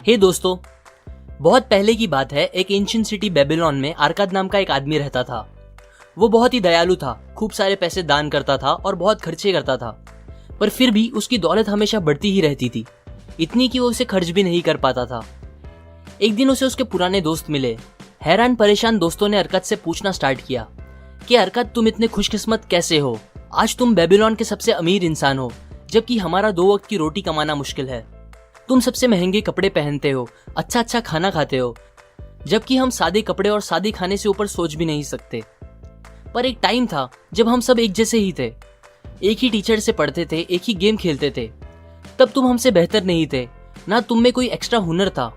हे दोस्तों, बहुत पहले की बात है। एक एंशिएंट सिटी बेबीलोन में अरकाद नाम का एक आदमी रहता था। वो बहुत ही दयालु था, खूब सारे पैसे दान करता था और बहुत खर्चे करता था, पर फिर भी उसकी दौलत हमेशा बढ़ती ही रहती थी, इतनी कि वो उसे खर्च भी नहीं कर पाता था। एक दिन उसे उसके पुराने दोस्त मिले। हैरान परेशान दोस्तों ने अरकाद से पूछना स्टार्ट किया कि अरकाद, तुम इतने खुशकिस्मत कैसे हो? आज तुम बेबीलोन के सबसे अमीर इंसान हो, जबकि हमारा 2 वक्त की रोटी कमाना मुश्किल है। तुम सबसे महंगे कपड़े पहनते हो, अच्छा अच्छा खाना खाते हो, जबकि हम सादे कपड़े और सादे खाने से ऊपर सोच भी नहीं सकते। पर एक टाइम था जब हम सब एक जैसे ही थे, एक ही टीचर से पढ़ते थे, एक ही गेम खेलते थे। तब तुम हमसे बेहतर नहीं थे, ना तुम में कोई एक्स्ट्रा हुनर था।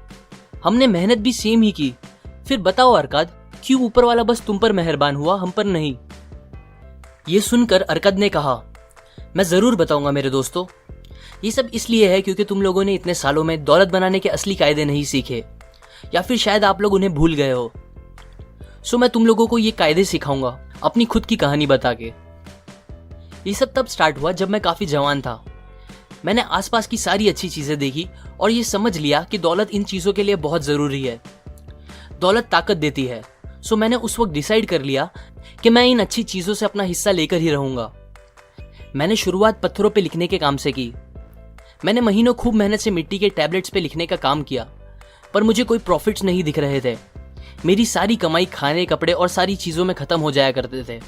हमने मेहनत भी सेम ही की। फिर बताओ अरकाद, क्यों ऊपर वाला बस तुम पर मेहरबान हुआ, हम पर नहीं? ये सुनकर अरकाद ने कहा, मैं जरूर बताऊंगा मेरे दोस्तों। ये सब इसलिए है क्योंकि तुम लोगों ने इतने सालों में दौलत बनाने के असली कायदे नहीं सीखे, या फिर शायद आप लोग उन्हें भूल गए हो। सो मैं तुम लोगों को ये कायदे सिखाऊंगा अपनी खुद की कहानी बता के। ये सब तब स्टार्ट हुआ जब मैं काफी जवान था। मैंने आसपास की सारी अच्छी चीजें देखी और ये समझ लिया कि दौलत इन चीजों के लिए बहुत जरूरी है। दौलत ताकत देती है। सो मैंने उस वक्त डिसाइड कर लिया कि मैं इन अच्छी चीजों से अपना हिस्सा लेकर ही रहूंगा। मैंने शुरुआत पत्थरों पे लिखने के काम से की। मैंने महीनों खूब मेहनत से मिट्टी के टैबलेट्स पे लिखने का काम किया, पर मुझे कोई प्रॉफिट्स नहीं दिख रहे थे। मेरी सारी कमाई खाने, कपड़े और सारी चीजों में खत्म हो जाया करते थे।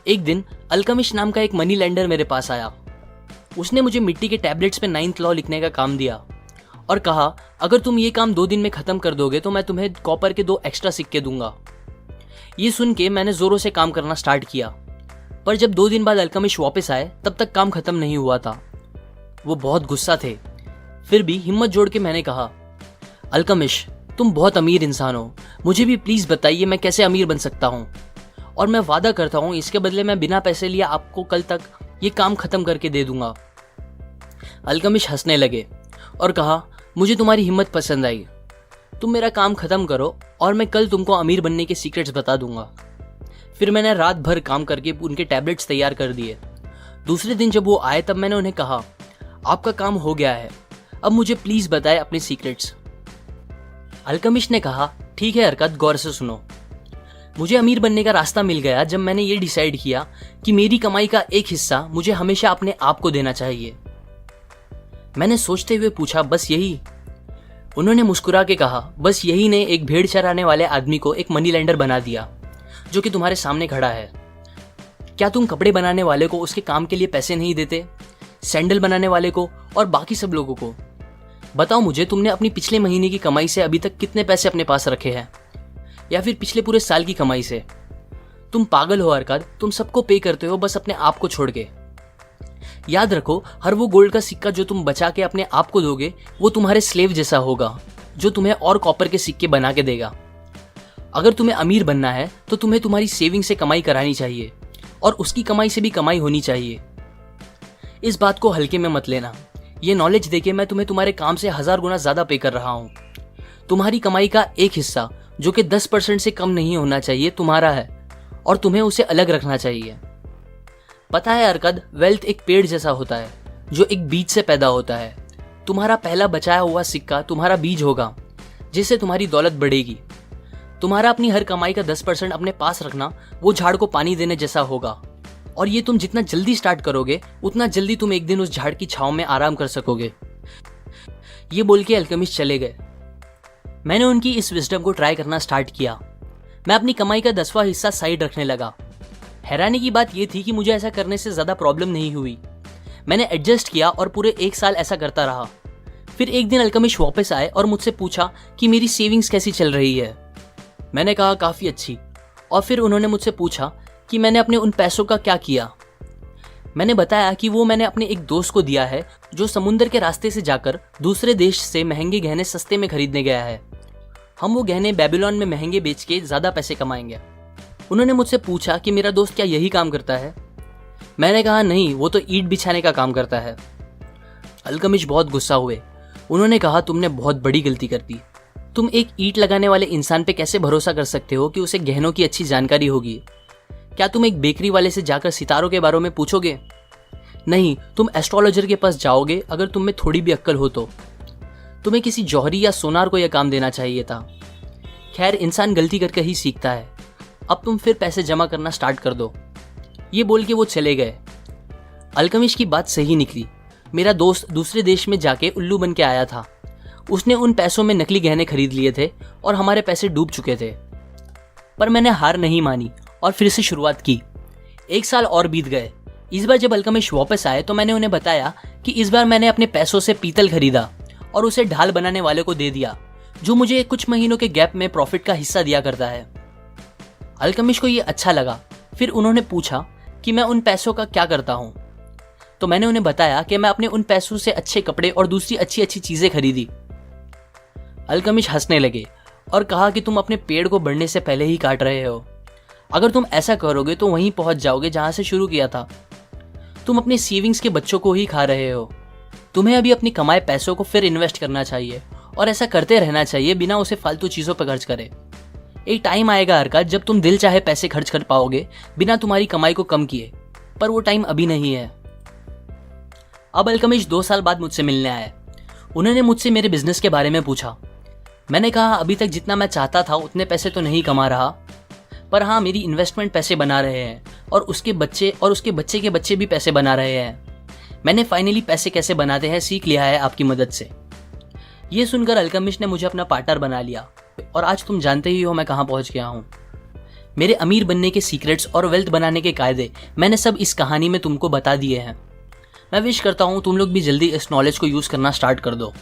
एक दिन अल्केमिस्ट नाम का एक मनी लेंडर मेरे पास आया। उसने मुझे मिट्टी के टैबलेट्स पे 9th लॉ लिखने का काम दिया और कहा, अगर तुम ये काम 2 दिन में खत्म कर दोगे तो मैं तुम्हें कॉपर के 2 एक्स्ट्रा सिक्के दूंगा। ये सुन के मैंने जोरों से काम करना स्टार्ट किया, पर जब 2 दिन बाद अल्केमिस्ट वापस आए तब तक काम खत्म नहीं हुआ था। वो बहुत गुस्सा थे। फिर भी हिम्मत जोड़ के मैंने कहा, अल्केमिस्ट, तुम बहुत अमीर इंसान हो, मुझे भी प्लीज बताइए मैं कैसे अमीर बन सकता हूँ, और मैं वादा करता हूँ इसके बदले मैं बिना पैसे लिए आपको कल तक ये काम खत्म करके दे दूंगा। अल्केमिस्ट हंसने लगे और कहा, मुझे तुम्हारी हिम्मत पसंद आई। तुम मेरा काम खत्म करो और मैं कल तुमको अमीर बनने के सीक्रेट्स बता दूंगा। फिर मैंने रात भर काम करके उनके टैबलेट्स तैयार कर दिए। दूसरे दिन जब वो आए तब मैंने उन्हें कहा, आपका काम हो गया है, अब मुझे प्लीज बताएं अपने सीक्रेट्स। अल्केमिस्ट ने कहा, ठीक है अरकाद, गौर से सुनो। मुझे अमीर बनने का रास्ता मिल गया जब मैंने ये डिसाइड किया कि मेरी कमाई का एक हिस्सा मुझे हमेशा अपने आप को देना चाहिए। मैंने सोचते हुए पूछा, बस यही? उन्होंने मुस्कुरा के कहा, बस यही ने एक भेड़ चराने वाले आदमी को एक मनी लेंडर बना दिया, जो कि तुम्हारे सामने खड़ा है। क्या तुम कपड़े बनाने वाले को उसके काम के लिए पैसे नहीं देते, सैंडल बनाने वाले को और बाकी सब लोगों को? बताओ मुझे, तुमने अपनी पिछले महीने की कमाई से अभी तक कितने पैसे अपने पास रखे हैं, या फिर पिछले पूरे साल की कमाई से? तुम पागल हो अरकाद, तुम सबको पे करते हो बस अपने आप को छोड़ के। याद रखो, हर वो गोल्ड का सिक्का जो तुम बचा के अपने आप को दोगे वो तुम्हारे स्लेव जैसा होगा, जो तुम्हें और कॉपर के सिक्के बना के देगा। अगर तुम्हें अमीर बनना है तो तुम्हें तुम्हारी सेविंग से कमाई करानी चाहिए और उसकी कमाई से भी कमाई होनी चाहिए। इस बात को हल्के में मत लेना। ये नॉलेज देके मैं तुम्हें तुम्हारे काम से 1000 गुना ज्यादा पे कर रहा हूँ। तुम्हारी कमाई का एक हिस्सा, जो कि 10% से कम नहीं होना चाहिए, तुम्हारा है और तुम्हें उसे अलग रखना चाहिए। पता है अरकाद, वेल्थ एक पेड़ जैसा होता है जो एक बीज से पैदा होता है। तुम्हारा पहला बचाया हुआ सिक्का तुम्हारा बीज होगा, जिससे तुम्हारी दौलत बढ़ेगी। तुम्हारा अपनी हर कमाई का 10% अपने पास रखना वो झाड़ को पानी देने जैसा होगा, और ये तुम जितना जल्दी स्टार्ट करोगे उतना जल्दी तुम एक दिन उस झाड़ की छांव में आराम कर सकोगे। ये बोल के अल्केमिस्ट चले गए। मैंने उनकी इस विजडम को ट्राई करना स्टार्ट किया। मैं अपनी कमाई का 10वां हिस्सा साइड रखने लगा। हैरानी की बात यह थी कि मुझे ऐसा करने से ज्यादा प्रॉब्लम नहीं हुई। मैंने एडजस्ट किया और पूरे 1 साल ऐसा करता रहा। फिर एक दिन अल्केमिस्ट वापस आए और मुझसे पूछा कि मेरी सेविंग्स कैसी चल रही है। मैंने कहा, काफी अच्छी। और फिर उन्होंने मुझसे पूछा कि मैंने अपने उन पैसों का क्या किया। मैंने बताया कि वो मैंने अपने एक दोस्त को दिया है जो समुद्र के रास्ते से जाकर दूसरे देश से महंगे गहने सस्ते में खरीदने गया है। हम वो गहने बेबीलोन में महंगे बेच के ज्यादा पैसे कमाएंगे। उन्होंने मुझसे पूछा कि मेरा दोस्त क्या यही काम करता है। मैंने कहा, नहीं, वो तो ईंट बिछाने का काम करता है। अल्केमिस्ट बहुत गुस्सा हुए। उन्होंने कहा, तुमने बहुत बड़ी गलती कर दी। तुम एक ईंट लगाने वाले इंसान पे कैसे भरोसा कर सकते हो कि उसे गहनों की अच्छी जानकारी होगी? क्या तुम एक बेकरी वाले से जाकर सितारों के बारे में पूछोगे? नहीं, तुम एस्ट्रोलॉजर के पास जाओगे अगर तुम में थोड़ी भी अक्ल हो तो। तुम्हें किसी जौहरी या सोनार को यह काम देना चाहिए था। खैर, इंसान गलती करके ही सीखता है। अब तुम फिर पैसे जमा करना स्टार्ट कर दो। ये बोल के वो चले गए। अल्केमिस्ट की बात सही निकली। मेरा दोस्त दूसरे देश में जाके उल्लू बन के आया था। उसने उन पैसों में नकली गहने खरीद लिए थे और हमारे पैसे डूब चुके थे। पर मैंने हार नहीं मानी और फिर से शुरुआत की। 1 साल और बीत गए। इस बार जब अल्केमिस्ट वापस आए तो मैंने उन्हें बताया कि इस बार मैंने अपने पैसों से पीतल खरीदा और उसे ढाल बनाने वाले को दे दिया, जो मुझे कुछ महीनों के गैप में प्रॉफिट का हिस्सा दिया करता है। अल्केमिस्ट को ये अच्छा लगा। फिर उन्होंने पूछा कि मैं उन पैसों का क्या करता हूँ। तो मैंने उन्हें बताया कि मैं अपने उन पैसों से अच्छे कपड़े और दूसरी अच्छी अच्छी चीजें खरीदी। अल्केमिस्ट हंसने लगे और कहा कि तुम अपने पेड़ को बढ़ने से पहले ही काट रहे हो। अगर तुम ऐसा करोगे तो वहीं पहुंच जाओगे जहां से शुरू किया था। तुम अपने सेविंग्स के बच्चों को ही खा रहे हो। तुम्हें अभी अपनी कमाए पैसों को फिर इन्वेस्ट करना चाहिए और ऐसा करते रहना चाहिए बिना उसे फालतू चीजों पर खर्च करे। एक टाइम आएगा अरकाद जब तुम दिल चाहे पैसे खर्च कर पाओगे बिना तुम्हारी कमाई को कम किए, पर वो टाइम अभी नहीं है। अब अल्केमिस्ट 2 साल बाद मुझसे मिलने आए। उन्होंने मुझसे मेरे बिजनेस के बारे में पूछा। मैंने कहा अभी तक जितना मैं चाहता था उतने पैसे तो नहीं कमा रहा, पर हाँ, मेरी इन्वेस्टमेंट पैसे बना रहे हैं और उसके बच्चे के बच्चे भी पैसे बना रहे हैं। मैंने फाइनली पैसे कैसे बनाते हैं सीख लिया है आपकी मदद से। ये सुनकर अल्केमिस्ट ने मुझे अपना पार्टनर बना लिया और आज तुम जानते ही हो मैं कहाँ पहुंच गया हूँ। मेरे अमीर बनने के सीक्रेट्स और वेल्थ बनाने के कायदे मैंने सब इस कहानी में तुमको बता दिए हैं। मैं विश करता हूँ तुम लोग भी जल्दी इस नॉलेज को यूज करना स्टार्ट कर दो।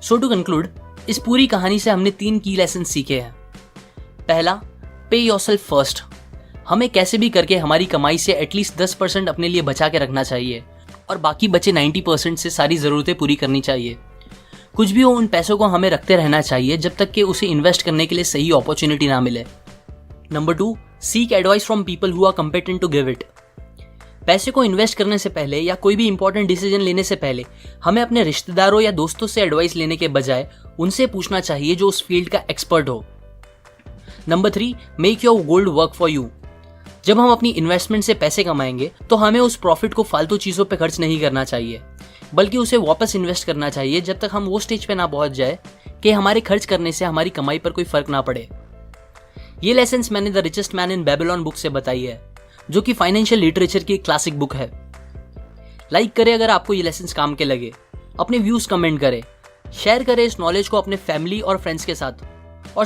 सो टू कंक्लूड, इस पूरी कहानी से हमने 3 की लेसन सीखे हैं। पहला, पे योरसेल्फ फर्स्ट। हमें कैसे भी करके हमारी कमाई से एटलीस्ट 10% अपने लिए बचा के रखना चाहिए और बाकी बचे 90% से सारी ज़रूरतें पूरी करनी चाहिए। कुछ भी हो, उन पैसों को हमें रखते रहना चाहिए जब तक कि उसे इन्वेस्ट करने के लिए सही अपॉर्चुनिटी ना मिले। Number 2, seek advice from people who are competent to give it. पैसे को इन्वेस्ट करने से पहले या कोई भी इंपॉर्टेंट डिसीजन लेने से पहले हमें अपने रिश्तेदारों या दोस्तों से एडवाइस लेने के बजाय उनसे पूछना चाहिए जो उस फील्ड का एक्सपर्ट हो। Number 3, make your gold work for you. जब हम अपनी इन्वेस्टमेंट से पैसे कमाएंगे तो हमें उस प्रॉफिट को फालतू चीजों पे खर्च नहीं करना चाहिए, बल्कि उसे वापस इन्वेस्ट करना चाहिए जब तक हम वो स्टेज पे ना पहुंच जाए कि हमारे खर्च करने से हमारी कमाई पर कोई फर्क ना पड़े। ये लेसन्स मैंने the richest man in Babylon book से बताई है, जो कि फाइनेंशियल लिटरेचर की एक क्लासिक बुक है। लाइक करें अगर आपको ये लेसन्स काम के लगे, अपने व्यूज कमेंट करें, शेयर करें इस नॉलेज को अपने फैमिली और फ्रेंड्स के साथ।